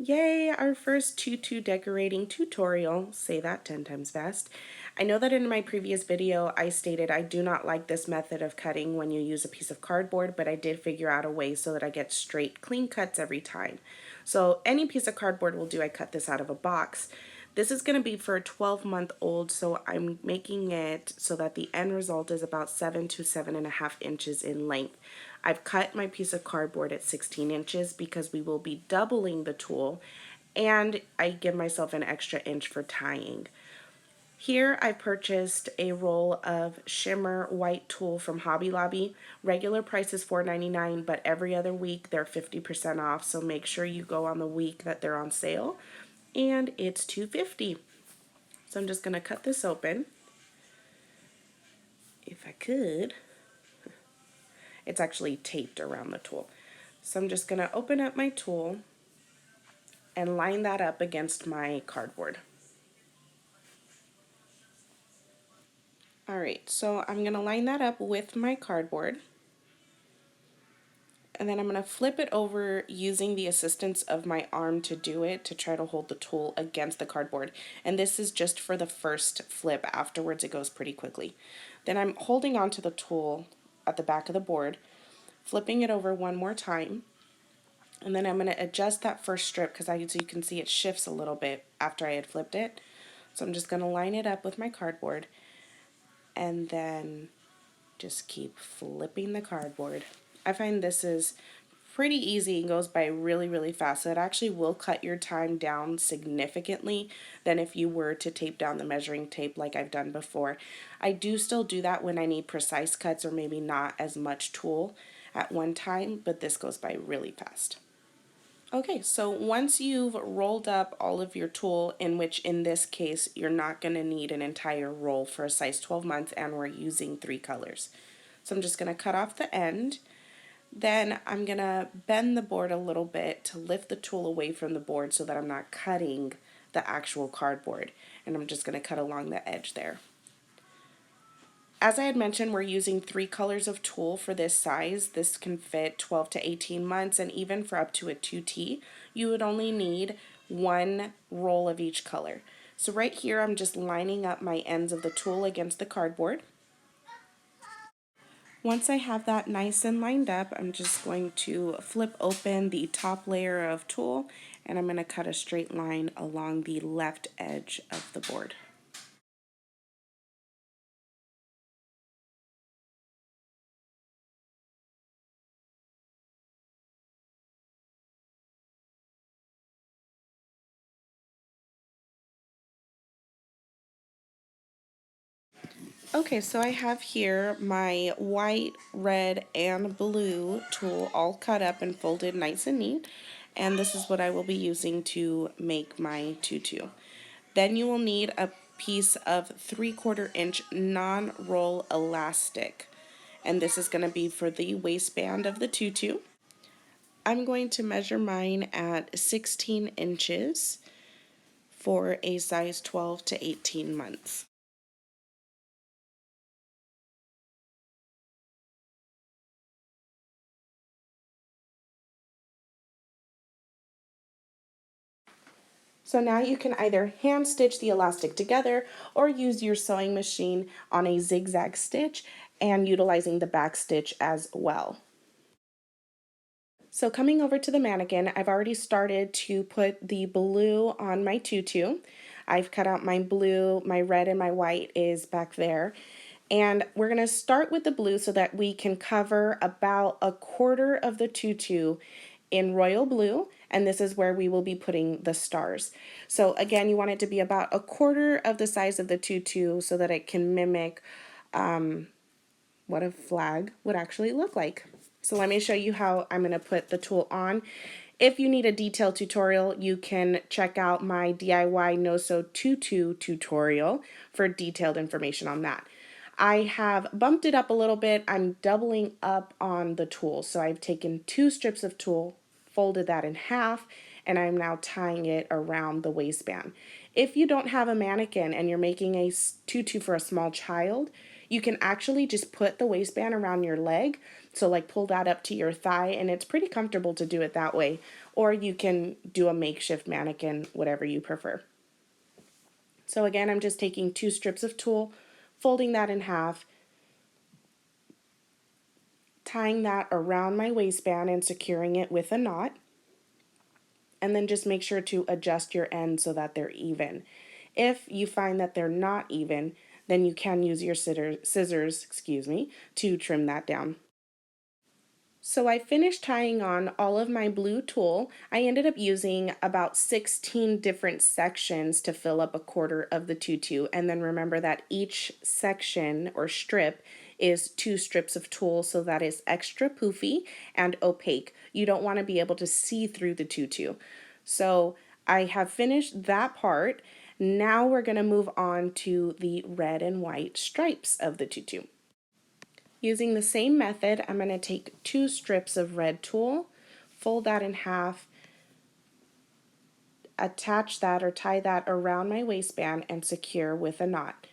Yay, our first tutu decorating tutorial. Say that 10 times fast. I know that in my previous video I stated I do not like this method of cutting when you use a piece of cardboard, but I did figure out a way so that I get straight, clean cuts every time. So any piece of cardboard will do. I cut this out of a box. This is going to be for a 12-month-old, so I'm making it so that the end result is about 7 to 7.5 inches in length. I've cut my piece of cardboard at 16 inches because we will be doubling the tool, and I give myself an extra inch for tying. Here I purchased a roll of shimmer white tulle from Hobby Lobby. Regular price is $4.99, but every other week they're 50% off, so make sure you go on the week that they're on sale, and it's $2.50. So I'm just going to cut this open. If I could. It's actually taped around the tool. So I'm just going to open up my tool and line that up against my cardboard. Alright, so I'm going to line that up with my cardboard, and then I'm going to flip it over using the assistance of my arm to do it, to try to hold the tool against the cardboard. And this is just for the first flip. Afterwards it goes pretty quickly. Then I'm holding onto the tool at the back of the board, flipping it over one more time, and then I'm going to adjust that first strip because as you can see it shifts a little bit after I had flipped it. So I'm just going to line it up with my cardboard and then just keep flipping the cardboard. I find this is pretty easy and goes by really, really fast. So it actually will cut your time down significantly than if you were to tape down the measuring tape like I've done before. I do still do that when I need precise cuts or maybe not as much tool at one time, but this goes by really fast. Okay, so once you've rolled up all of your tulle, in which in this case you're not going to need an entire roll for a size 12 months, and we're using 3 colors. So I'm just going to cut off the end. Then I'm going to bend the board a little bit to lift the tool away from the board so that I'm not cutting the actual cardboard. And I'm just going to cut along the edge there. As I had mentioned, we're using 3 colors of tulle for this size. This can fit 12 to 18 months, and even for up to a 2T, you would only need 1 roll of each color. So right here, I'm just lining up my ends of the tulle against the cardboard. Once I have that nice and lined up, I'm just going to flip open the top layer of tulle, and I'm going to cut a straight line along the left edge of the board. Okay, so I have here my white, red, and blue tulle all cut up and folded nice and neat, and this is what I will be using to make my tutu. Then you will need a piece of 3/4 inch non-roll elastic, and this is going to be for the waistband of the tutu. I'm going to measure mine at 16 inches for a size 12 to 18 months. So now you can either hand stitch the elastic together or use your sewing machine on a zigzag stitch and utilizing the back stitch as well. So coming over to the mannequin, I've already started to put the blue on my tutu. I've cut out my blue, my red and my white is back there. And we're going to start with the blue so that we can cover about 1/4 of the tutu in royal blue, and this is where we will be putting the stars. So again, you want it to be about 1/4 of the size of the tutu so that it can mimic what a flag would actually look like. So let me show you how I'm going to put the tulle on. If you need a detailed tutorial, you can check out my DIY no-sew tutu tutorial for detailed information on that. I have bumped it up a little bit. I'm doubling up on the tulle. So I've taken 2 strips of tulle, folded that in half, and I'm now tying it around the waistband. If you don't have a mannequin and you're making a tutu for a small child, You can actually just put the waistband around your leg, so like pull that up to your thigh, and it's pretty comfortable to do it that way. Or you can do a makeshift mannequin, whatever you prefer. So again, I'm just taking 2 strips of tulle, folding that in half, tying that around my waistband and securing it with a knot. And then just make sure to adjust your ends so that they're even. If you find that they're not even, then you can use your scissors, to trim that down. So I finished tying on all of my blue tulle. I ended up using about 16 different sections to fill up a quarter of the tutu. And then remember that each section or strip is 2 strips of tulle, so that is extra poofy and opaque. You don't want to be able to see through the tutu. So I have finished that part. Now we're going to move on to the red and white stripes of the tutu. Using the same method, I'm going to take 2 strips of red tulle, fold that in half, attach that or tie that around my waistband and secure with a knot.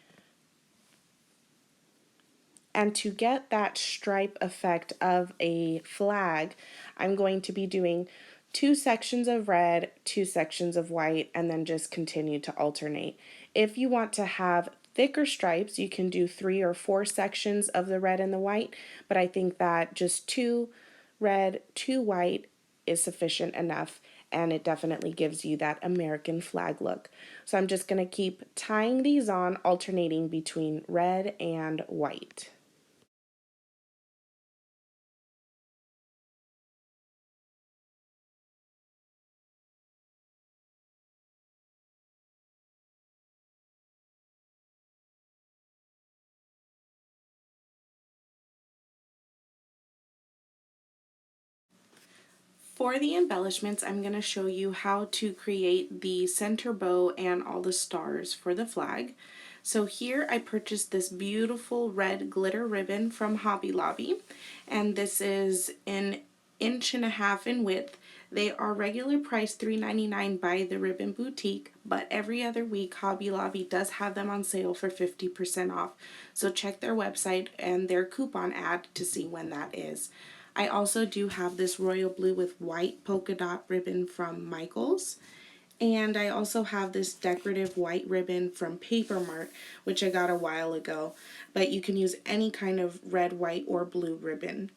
And to get that stripe effect of a flag, I'm going to be doing 2 sections of red, 2 sections of white, and then just continue to alternate. If you want to have thicker stripes, you can do 3 or 4 sections of the red and the white, but I think that just 2 red, 2 white is sufficient enough, and it definitely gives you that American flag look. So I'm just going to keep tying these on, alternating between red and white. For the embellishments, I'm going to show you how to create the center bow and all the stars for the flag. So here I purchased this beautiful red glitter ribbon from Hobby Lobby, and this is an 1.5 inches in width. They are regular price $3.99 by the Ribbon Boutique, but every other week Hobby Lobby does have them on sale for 50% off. So check their website and their coupon ad to see when that is. I also do have this royal blue with white polka dot ribbon from Michaels. And I also have this decorative white ribbon from Paper Mart, which I got a while ago. But you can use any kind of red, white, or blue ribbon.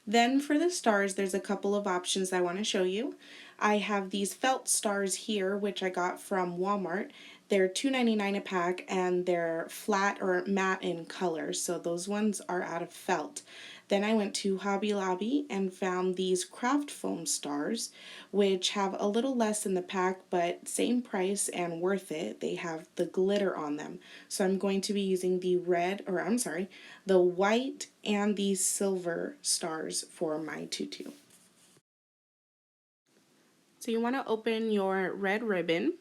Then for the stars, there's a couple of options I want to show you. I have these felt stars here, which I got from Walmart. They're $2.99 a pack, and they're flat or matte in color, so those ones are out of felt. Then I went to Hobby Lobby and found these craft foam stars, which have a little less in the pack, but same price and worth it. They have the glitter on them. So I'm going to be using the white and the silver stars for my tutu. So you want to open your red ribbon.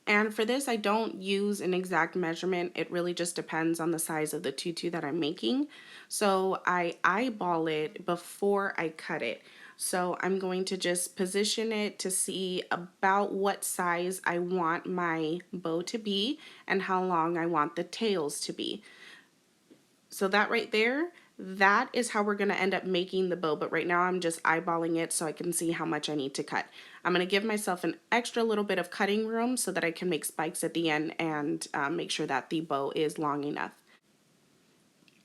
And for this, I don't use an exact measurement. It really just depends on the size of the tutu that I'm making. So I eyeball it before I cut it. So I'm going to just position it to see about what size I want my bow to be and how long I want the tails to be. So that right there, that is how we're going to end up making the bow, but right now I'm just eyeballing it so I can see how much I need to cut. I'm going to give myself an extra little bit of cutting room so that I can make spikes at the end and make sure that the bow is long enough.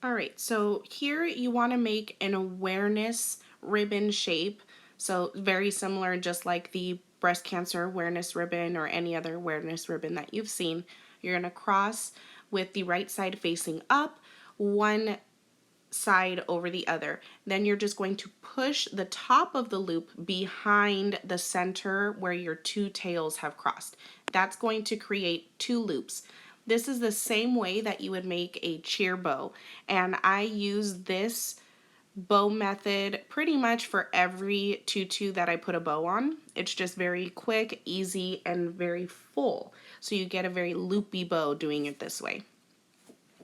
Alright, so here you want to make an awareness ribbon shape, so very similar, just like the breast cancer awareness ribbon or any other awareness ribbon that you've seen. You're going to cross with the right side facing up, one side over the other. Then you're just going to push the top of the loop behind the center where your 2 tails have crossed. That's going to create 2 loops. This is the same way that you would make a cheer bow, and I use this bow method pretty much for every tutu that I put a bow on. It's just very quick, easy, and very full. So you get a very loopy bow doing it this way.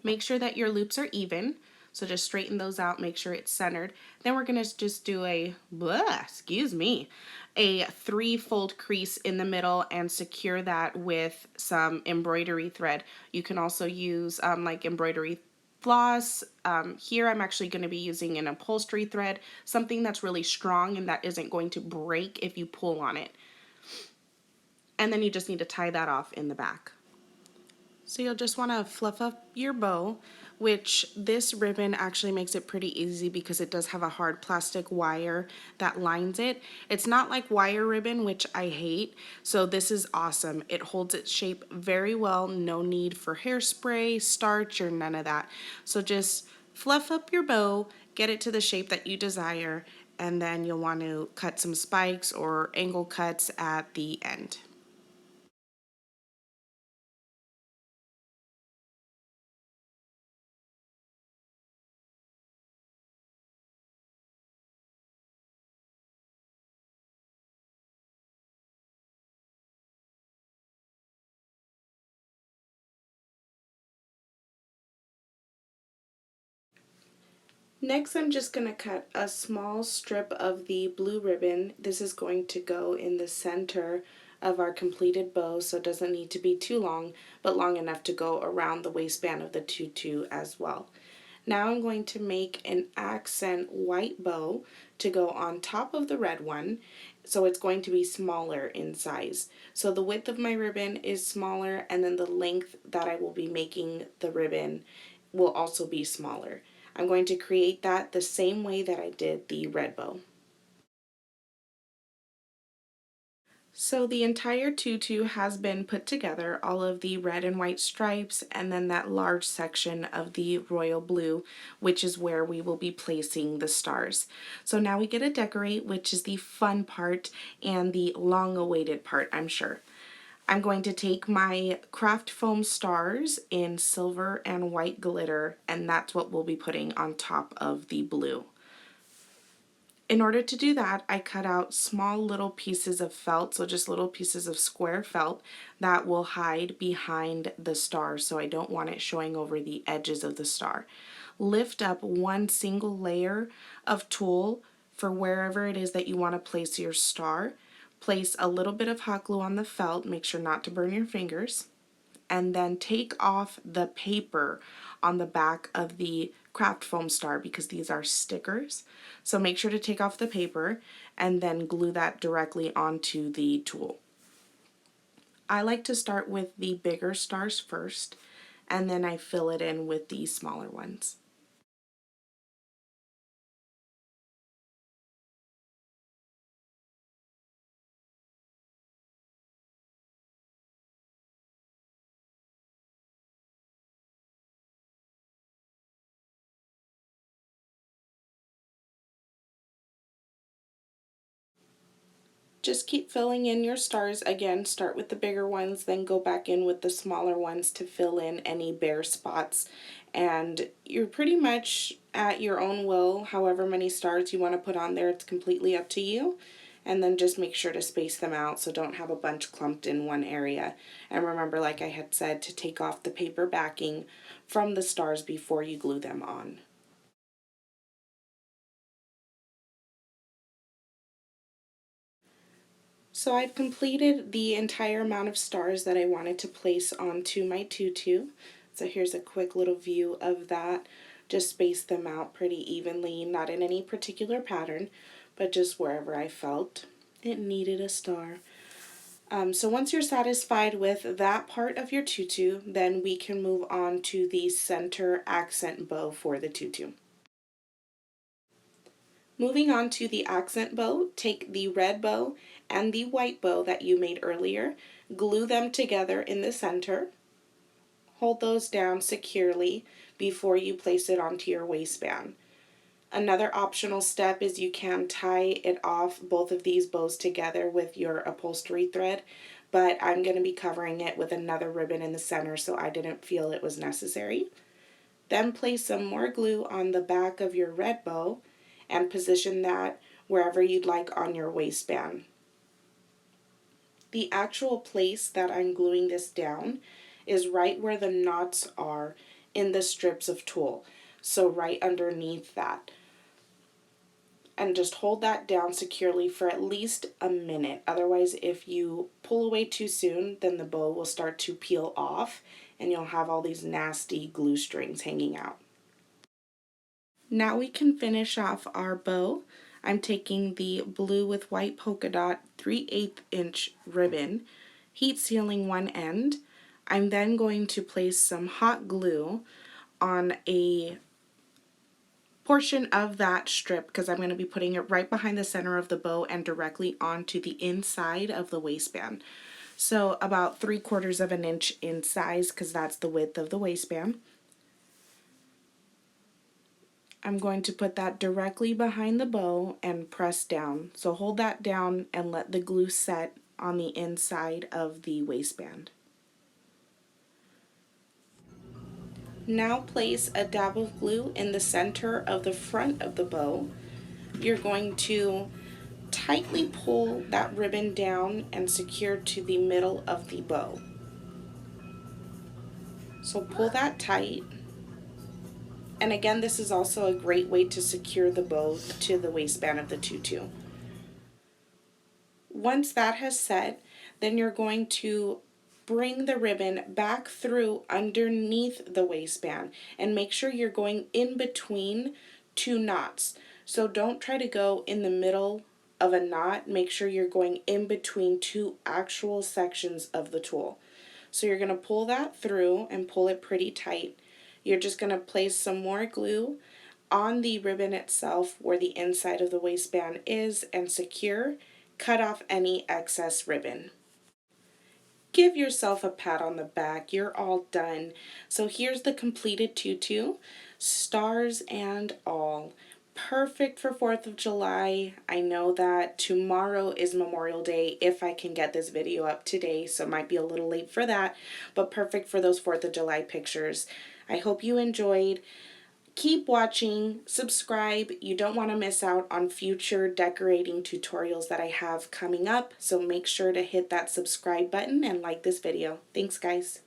Make sure that your loops are even. So just straighten those out, make sure it's centered. Then we're gonna just do a 3-fold crease in the middle and secure that with some embroidery thread. You can also use like embroidery floss. Here I'm actually going to be using an upholstery thread, something that's really strong and that isn't going to break if you pull on it. And then you just need to tie that off in the back. So you'll just want to fluff up your bow, which this ribbon actually makes it pretty easy because it does have a hard plastic wire that lines it. It's not like wire ribbon, which I hate, so this is awesome. It holds its shape very well, no need for hairspray, starch, or none of that. So just fluff up your bow, get it to the shape that you desire, and then you'll want to cut some spikes or angle cuts at the end. Next, I'm just going to cut a small strip of the blue ribbon. This is going to go in the center of our completed bow, so it doesn't need to be too long, but long enough to go around the waistband of the tutu as well. Now I'm going to make an accent white bow to go on top of the red one, so it's going to be smaller in size. So the width of my ribbon is smaller, and then the length that I will be making the ribbon will also be smaller. I'm going to create that the same way that I did the red bow. So the entire tutu has been put together, all of the red and white stripes, and then that large section of the royal blue, which is where we will be placing the stars. So now we get to decorate, which is the fun part and the long-awaited part, I'm sure. I'm going to take my craft foam stars in silver and white glitter, and that's what we'll be putting on top of the blue. In order to do that, I cut out small little pieces of felt, so just little pieces of square felt that will hide behind the star, so I don't want it showing over the edges of the star. Lift up one single layer of tulle for wherever it is that you want to place your star. Place a little bit of hot glue on the felt, make sure not to burn your fingers, and then take off the paper on the back of the craft foam star because these are stickers. So make sure to take off the paper and then glue that directly onto the tulle. I like to start with the bigger stars first, and then I fill it in with the smaller ones. Just keep filling in your stars. Again, start with the bigger ones, then go back in with the smaller ones to fill in any bare spots. And you're pretty much at your own will. However many stars you want to put on there, it's completely up to you. And then just make sure to space them out so don't have a bunch clumped in one area. And remember, like I had said, to take off the paper backing from the stars before you glue them on. So I've completed the entire amount of stars that I wanted to place onto my tutu. So here's a quick little view of that. Just spaced them out pretty evenly, not in any particular pattern, but just wherever I felt it needed a star. So once you're satisfied with that part of your tutu, then we can move on to the center accent bow for the tutu. Moving on to the accent bow, take the red bow and the white bow that you made earlier, glue them together in the center, hold those down securely before you place it onto your waistband. Another optional step is you can tie it off, both of these bows together, with your upholstery thread, but I'm going to be covering it with another ribbon in the center, so I didn't feel it was necessary. Then place some more glue on the back of your red bow and position that wherever you'd like on your waistband. The actual place that I'm gluing this down is right where the knots are in the strips of tulle, so right underneath that. And just hold that down securely for at least a minute. Otherwise, if you pull away too soon, then the bow will start to peel off and you'll have all these nasty glue strings hanging out. Now we can finish off our bow. I'm taking the blue with white polka dot 3/8 inch ribbon, heat sealing one end. I'm then going to place some hot glue on a portion of that strip because I'm going to be putting it right behind the center of the bow and directly onto the inside of the waistband. So about 3/4 of an inch in size because that's the width of the waistband. I'm going to put that directly behind the bow and press down. So hold that down and let the glue set on the inside of the waistband. Now place a dab of glue in the center of the front of the bow. You're going to tightly pull that ribbon down and secure to the middle of the bow. So pull that tight. And again, this is also a great way to secure the bow to the waistband of the tutu. Once that has set, then you're going to bring the ribbon back through underneath the waistband and make sure you're going in between two knots. So don't try to go in the middle of a knot. Make sure you're going in between two actual sections of the tulle. So you're going to pull that through and pull it pretty tight. You're just going to place some more glue on the ribbon itself where the inside of the waistband is and secure. Cut off any excess ribbon. Give yourself a pat on the back. You're all done. So here's the completed tutu, stars and all. Perfect for 4th of July. I know that tomorrow is Memorial Day if I can get this video up today, so it might be a little late for that, but perfect for those 4th of July pictures. I hope you enjoyed. Keep watching, subscribe. You don't want to miss out on future decorating tutorials that I have coming up, so make sure to hit that subscribe button and like this video. Thanks, guys.